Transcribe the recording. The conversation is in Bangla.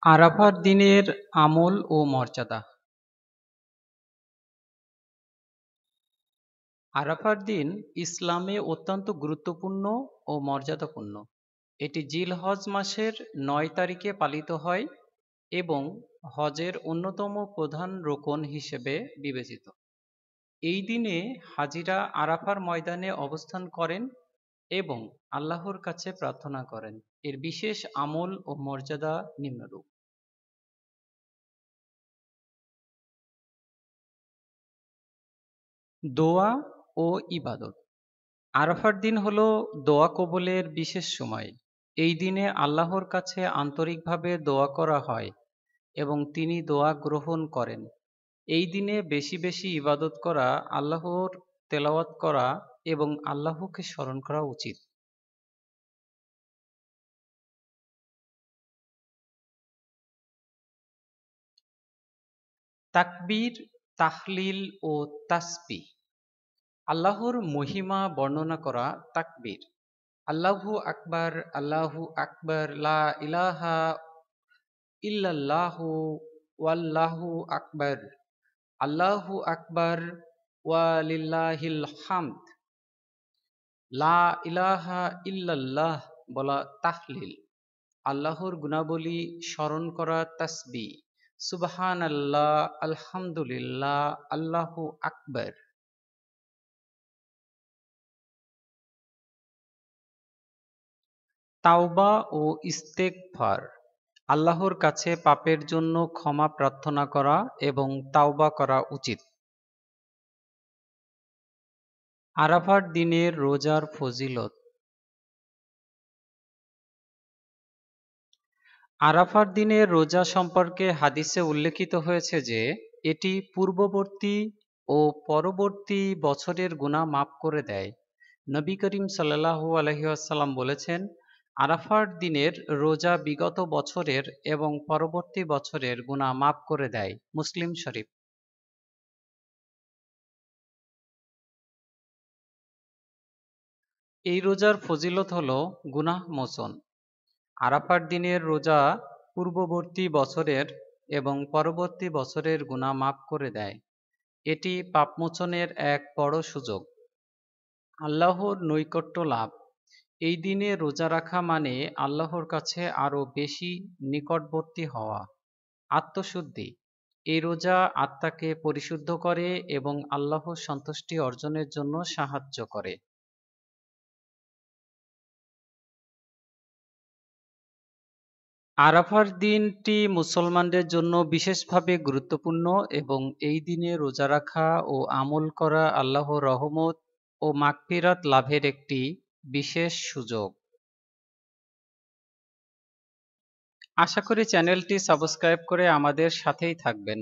আরাফার দিনের আমল ও মর্যাদা। আরাফার দিন ইসলামে অত্যন্ত গুরুত্বপূর্ণ ও মর্যাদাপূর্ণ। এটি জিলহজ মাসের ৯ তারিখে পালিত হয় এবং হজের অন্যতম প্রধান রোকন হিসেবে বিবেচিত। এই দিনে হাজিরা আরাফার ময়দানে অবস্থান করেন এবং আল্লাহর কাছে প্রার্থনা করেন। এর বিশেষ আমল ও মর্যাদা নিম্নরূপ। দোয়া ও ইবাদত। আরাফার দিন হলো দোয়া কবুলের বিশেষ সময়। এই দিনে আল্লাহর কাছে আন্তরিকভাবে দোয়া করা হয় এবং তিনি দোয়া গ্রহণ করেন। এই দিনে বেশি বেশি ইবাদত করা, আল্লাহর তেলাওয়াত করা এবং আল্লাহকে স্মরণ করা উচিত। তাকবীর, তাহলিল ও তাসবিহ। আল্লাহর মহিমা বর্ণনা করা তাকবীর। আল্লাহু আকবার, আল্লাহু আকবার, লা ইলাহা ইল্লাল্লাহু ওয়াল্লাহু আকবার, আল্লাহু আকবার ওয়ালিল্লাহিল হামদ। লা ইলাহা ইল্লাল্লাহ বলা তাহলিল। আল্লাহর গুণাবলী স্মরণ করা তাসবিহ। সুবহানাল্লাহ, আলহামদুলিল্লাহ, আল্লাহু আকবার। তাওবা ও ইস্তেগফার। আল্লাহর কাছে পাপের জন্য ক্ষমা প্রার্থনা করা এবং তাওবা করা উচিত। আরাফার দিনের রোজার ফজিলত। আরাফার দিনের রোজা সম্পর্কে হাদিসে উল্লেখিত হয়েছে যে এটি পূর্ববর্তী ও পরবর্তী বছরের গুনাহ মাফ করে দেয়। নবী করিম সাল্লাল্লাহু আলাইহি ওয়াসাল্লাম বলেছেন, আরাফার দিনের রোজা বিগত বছরের এবং পরবর্তী বছরের গুনাহ মাফ করে দেয়। মুসলিম শরীফ। এই রোজার ফজিলত হল গুনাহ মোচন। আরাফার দিনের রোজা পূর্ববর্তী বছরের এবং পরবর্তী বছরের গুনাহ মাফ করে দেয়। এটি পাপমোচনের এক বড় সুযোগ। আল্লাহর নৈকট্য লাভ। এই দিনে রোজা রাখা মানে আল্লাহর কাছে আরো বেশি নিকটবর্তী হওয়া। আত্মশুদ্ধি। এই রোজা আত্মাকে পরিশুদ্ধ করে এবং আল্লাহর সন্তুষ্টি অর্জনের জন্য সাহায্য করে। আরাফার দিনটি মুসলমানদের জন্য বিশেষভাবে গুরুত্বপূর্ণ এবং এই দিনে রোজা রাখা ও আমল করা আল্লাহর রহমত ও মাগফিরাত লাভের একটি বিশেষ সুযোগ। আশা করি চ্যানেলটি সাবস্ক্রাইব করে আমাদের সাথেই থাকবেন।